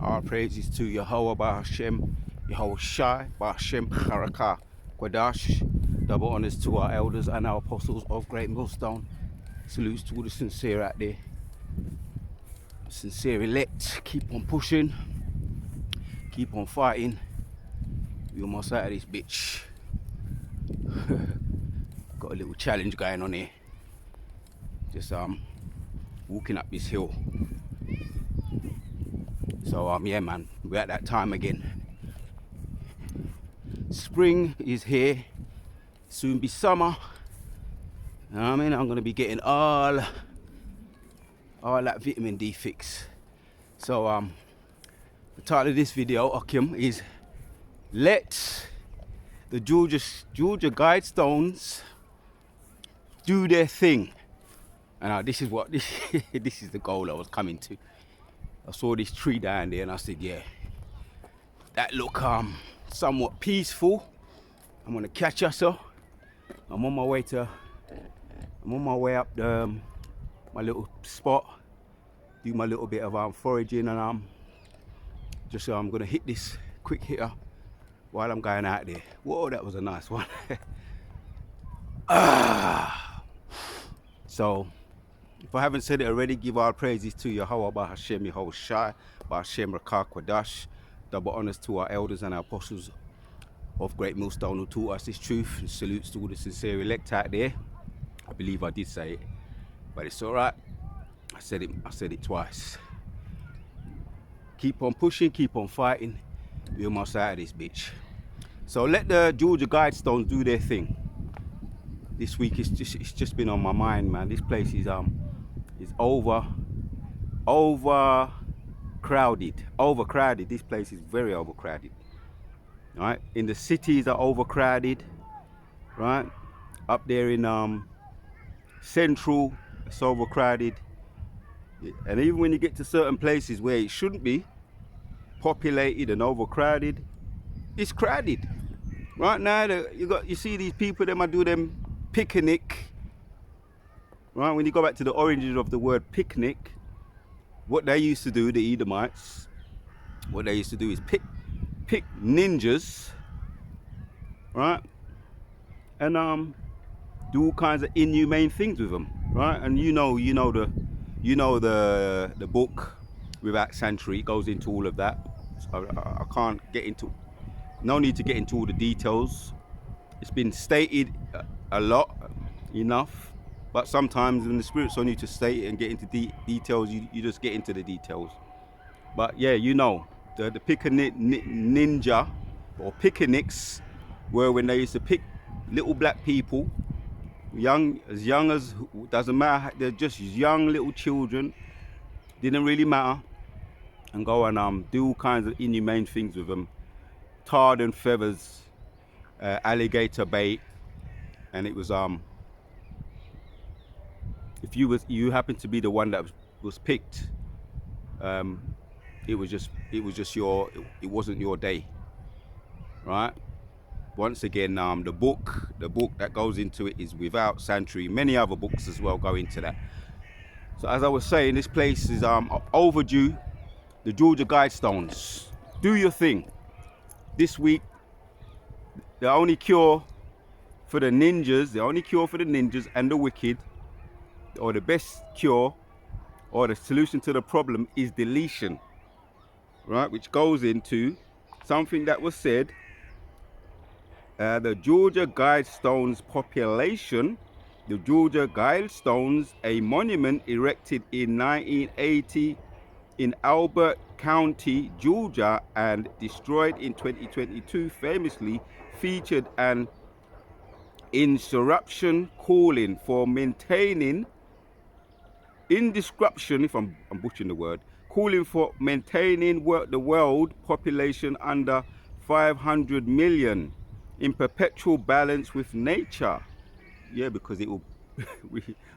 All praises to Yahweh Bahashem, Yahweh Shai, Bahashem Haraka, Kwadash. Double honors to our elders and our apostles of Great Millstone. Salutes to all the sincere out there. Sincere elect. Keep on pushing. Keep on fighting. We almost out of this bitch. Got a little challenge going on here. Just walking up this hill. So yeah man, we're at that time again. Spring is here. Soon be summer. You know what I mean? I'm gonna be getting all that vitamin D fix. So the title of this video, Akim, is let the Georgia Guidestones do their thing. And this is what this is the goal I was coming to. I saw this tree down there and I said, yeah, that look somewhat peaceful. I'm gonna catch us up. I'm on my way up my little spot, do my little bit of foraging, and I'm gonna hit this quick hitter while I'm going out there. Whoa, that was a nice one. So if I haven't said it already, give all praises to Yahweh Bahashem, Yahweh Shai, Bahashem Rakah Kwadash. Double honors to our elders and our apostles of Great Millstone who taught us this truth. And salutes to all the sincere elect out there. I believe I did say it, but it's all right. I said it twice. Keep on pushing, keep on fighting. We're almost out of this bitch. So let the Georgia Guidestones do their thing. This week it's just been on my mind, man. This place is overcrowded. This place is very overcrowded. Right? In the cities are overcrowded. Right? Up there in Central, it's overcrowded. And even when you get to certain places where it shouldn't be populated and overcrowded, it's crowded. Right now, you see these people, them I do them picnic. Right, when you go back to the origins of the word picnic, what they used to do, the Edomites, what they used to do is pick ninjas, right, and do all kinds of inhumane things with them, right? And you know the book Without Sanctuary goes into all of that. So I can't get into, no need to get into all the details. It's been stated a lot, enough. But sometimes when the Spirit's on you to state it and get into details, you just get into the details. But yeah, the picnic ninja or picnics were when they used to pick little black people, as young as, doesn't matter, they're just young little children, didn't really matter, and go and do all kinds of inhumane things with them. Tarred and feathers, alligator bait, and it was if you happened to be the one that was picked, it wasn't your day, right? Once again, the book that goes into it is Without Sanctuary. Many other books as well go into that. So as I was saying, this place is overdue. The Georgia Guidestones, do your thing. This week, the only cure for the ninjas and the wicked, or the best cure or the solution to the problem, is deletion, right? Which goes into something that was said. The Georgia Guidestones population, the Georgia Guidestones, a monument erected in 1980 in Albert County, Georgia, and destroyed in 2022, famously featured an insurrection calling for maintaining if I'm butchering the word, calling for maintaining the world population under 500 million in perpetual balance with nature. Yeah, because it will,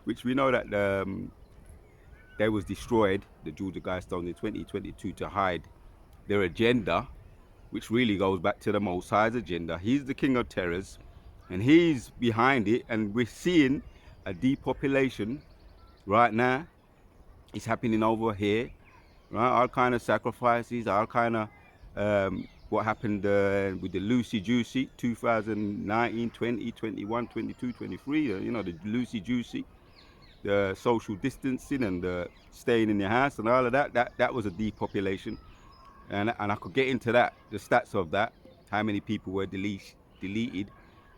which we know that they was destroyed, the Georgia Guidestones, in 2022 to hide their agenda, which really goes back to the Most High's agenda. He's the King of Terrors, and he's behind it, and we're seeing a depopulation right now. It's happening over here right? All kind of sacrifices, all kind of what happened with the Lucy Juicy 2019, 20, 21, 22, 23, you know, the Lucy Juicy, the social distancing and the staying in your house and all of that. That was a depopulation. And I could get into that, the stats of that, how many people were deleted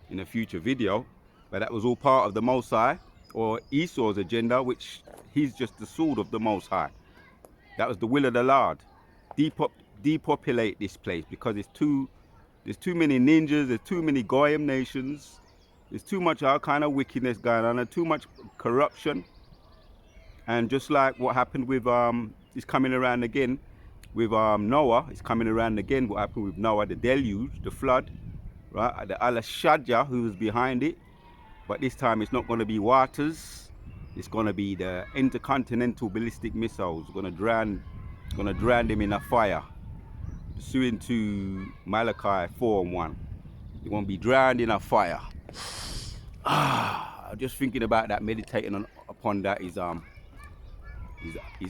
in a future video. But that was all part of the Most High or Esau's agenda, which he's just the sword of the Most High. That was the will of the Lord. Depopulate this place because there's too many ninjas, there's too many Goyim nations, there's too much all kind of wickedness going on, and too much corruption. And just like what happened with it's coming around again with Noah, it's coming around again. What happened with Noah, the deluge, the flood, right? The Allah Shadja who was behind it, but this time it's not going to be waters. It's going to be the intercontinental ballistic missiles. Going to drown them in a fire. Pursuing to Malachi 4:1. They're going to be drowned in a fire. Just thinking about that, meditating upon that is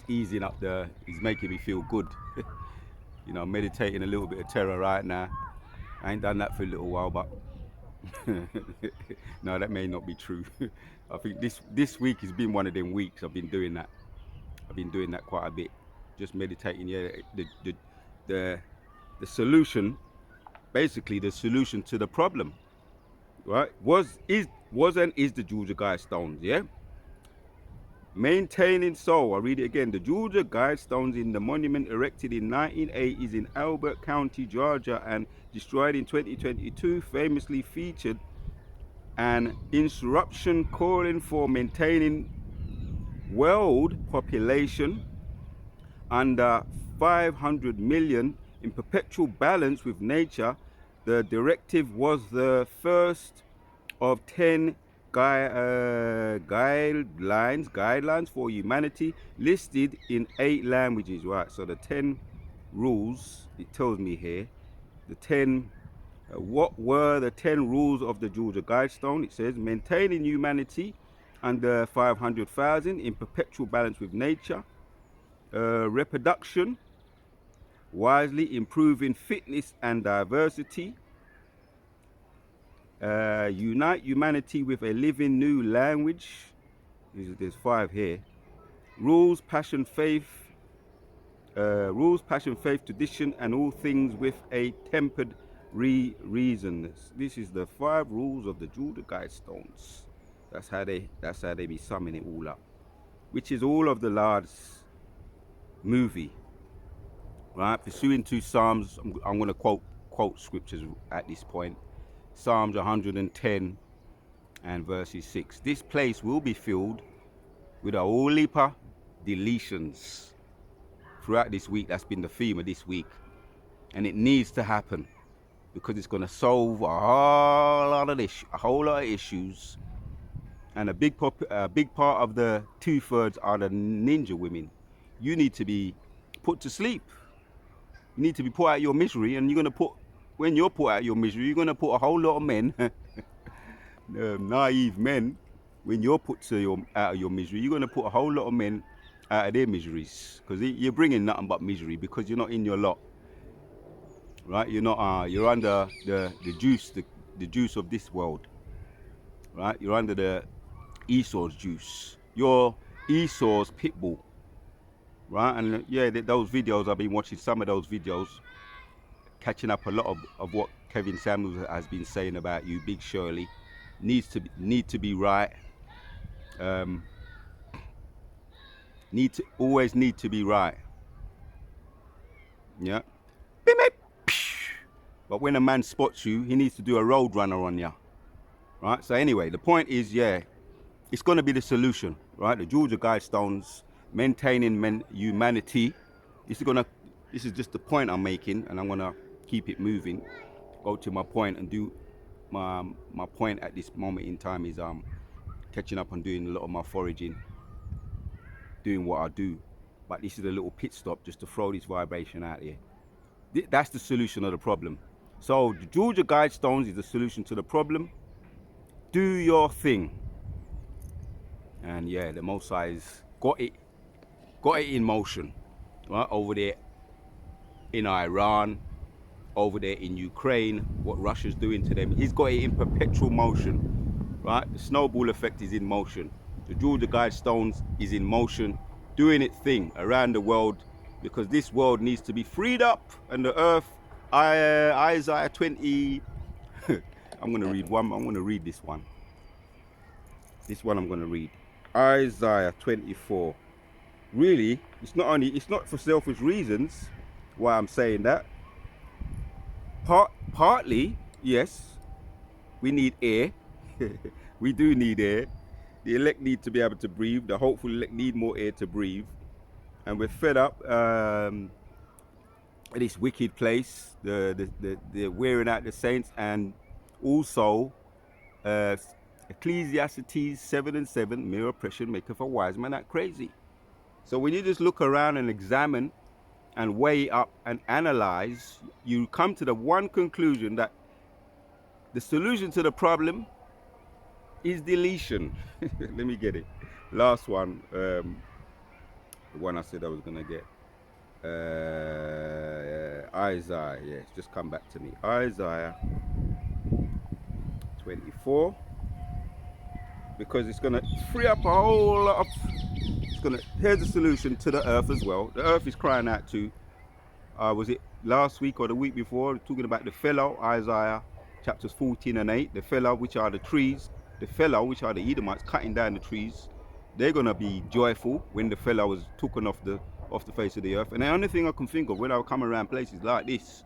easing up he's making me feel good. You know, meditating a little bit of terror right now. I ain't done that for a little while, but no, that may not be true. I think this week has been one of them weeks. I've been doing that. I've been doing that quite a bit. Just meditating. Yeah, the solution, basically the solution to the problem, right? Was and is the Georgia Guidestones. Yeah. Maintaining soul. I read it again. The Georgia Guidestones in the monument erected in 1980s in Albert County, Georgia, and destroyed in 2022, famously featured an insurrection calling for maintaining world population under 500 million in perpetual balance with nature. The directive was the first of 10 guidelines for humanity listed in 8 languages, right? So the 10 rules, it tells me here, the 10 what were the 10 rules of the Georgia Guidestone? It says maintaining humanity under 500,000 in perpetual balance with nature, reproduction, wisely improving fitness and diversity, unite humanity with a living new language. There's 5 here. Rules, passion, faith, tradition, and all things with a tempered reason. This is the 5 rules of the Georgia Guidestones. That's how they be summing it all up, which is all of the Lord's movie, right? Pursuing to Psalms. I'm going to quote scriptures at this point. Psalms 110 and verses 6. This place will be filled with a whole heap of deletions throughout this week. That's been the theme of this week, and it needs to happen because it's going to solve a whole lot of issues. And a big part of the 2/3 are the ninja women. You need to be put to sleep. You need to be put out of your misery, and when you're put out of your misery, you're going to put a whole lot of men, naive men, when you're put out of your misery, you're going to put a whole lot of men out of their miseries, because you're bringing nothing but misery because you're not in your lot, right? You're not. You're under the juice of this world, right? You're under the Esau's juice. You're Esau's pit bull, right? And yeah, those videos, I've been watching some of those videos, catching up a lot of what Kevin Samuels has been saying about you, Big Shirley. Need to be right. Always need to be right. Yeah. Beep, beep. But when a man spots you, he needs to do a road runner on you, right? So anyway, the point is, yeah, it's going to be the solution, right? The Georgia Guidestones, maintaining humanity. This is just the point I'm making, and I'm gonna keep it moving. Go to my point and do my point at this moment in time is catching up on doing a lot of my foraging, doing what I do. But this is a little pit stop just to throw this vibration out here. That's the solution of the problem. So the Georgia Guidestones is the solution to the problem. Do your thing. And yeah, the Most High's got it in motion, right? Over there in Iran, over there in Ukraine, what Russia's doing to them. He's got it in perpetual motion, right? The snowball effect is in motion. The Georgia Guidestones is in motion, doing its thing around the world, because this world needs to be freed up, and the earth, Isaiah 20, I'm going to read one, I'm going to read this one. This one I'm going to read. Isaiah 24. Really, it's not for selfish reasons why I'm saying that. Partly, yes, we need air. We do need air. The elect need to be able to breathe. The hopeful elect need more air to breathe. And we're fed up this wicked place, the wearing out the saints, and also Ecclesiastes 7:7, mere oppression maketh a wise man act crazy. So when you just look around and examine and weigh up and analyze, you come to the one conclusion that the solution to the problem is deletion. Let me get it. Last one, the one I said I was gonna get. Isaiah, yes, just come back to me. Isaiah 24, because it's gonna free up a whole lot of. Here's the solution to the earth as well. The earth is crying out to. Was it last week or the week before? Talking about the fellow, Isaiah chapters 14 and 8. The fellow, which are the trees. The fellow, which are the Edomites, cutting down the trees. They're gonna be joyful when the fellow was taken off the face of the earth. And the only thing I can think of when I come around places like this,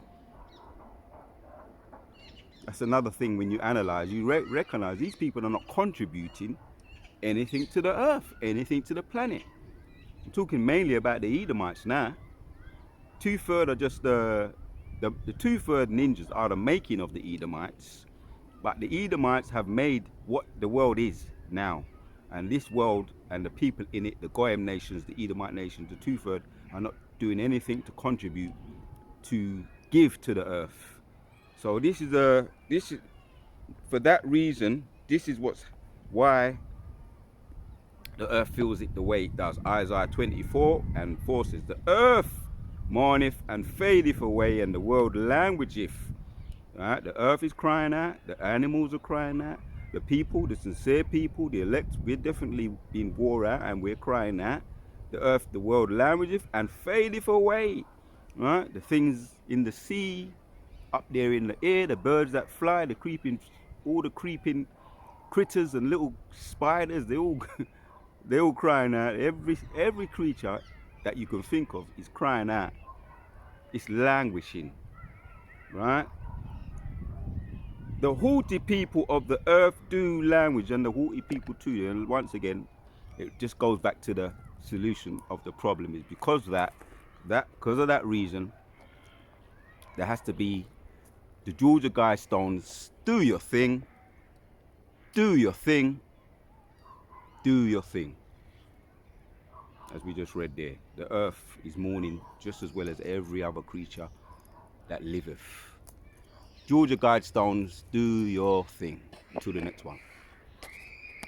that's another thing when you analyze, you recognize these people are not contributing anything to the earth, anything to the planet. I'm talking mainly about the Edomites now. 2/3 are just the 2/3 ninjas are the making of the Edomites, but the Edomites have made what the world is now. And this world and the people in it, the Goyim nations, the Edomite nations, the 2/3 are not doing anything to contribute to give to the earth. So this is for that reason, this is why the earth feels it the way it does. Isaiah 24 and 4 says, the earth mourneth and fadeth away, and the world languisheth. Right? The earth is crying out, the animals are crying out, the people, the sincere people, the elect, we're definitely being wore out, and we're crying out. The earth, the world languisheth and fadeth away. Right? The things in the sea, up there in the air, the birds that fly, the creeping, all the creeping critters and little spiders, they're all crying out. Every creature that you can think of is crying out. It's languishing, right? The haughty people of the earth do languish, and the haughty people too. And once again, it just goes back to the solution of the problem is because of that reason, there has to be the Georgia Guidestones. Do your thing. Do your thing. Do your thing. As we just read there, the earth is mourning just as well as every other creature that liveth. Georgia Guidestones, do your thing. Until the next one.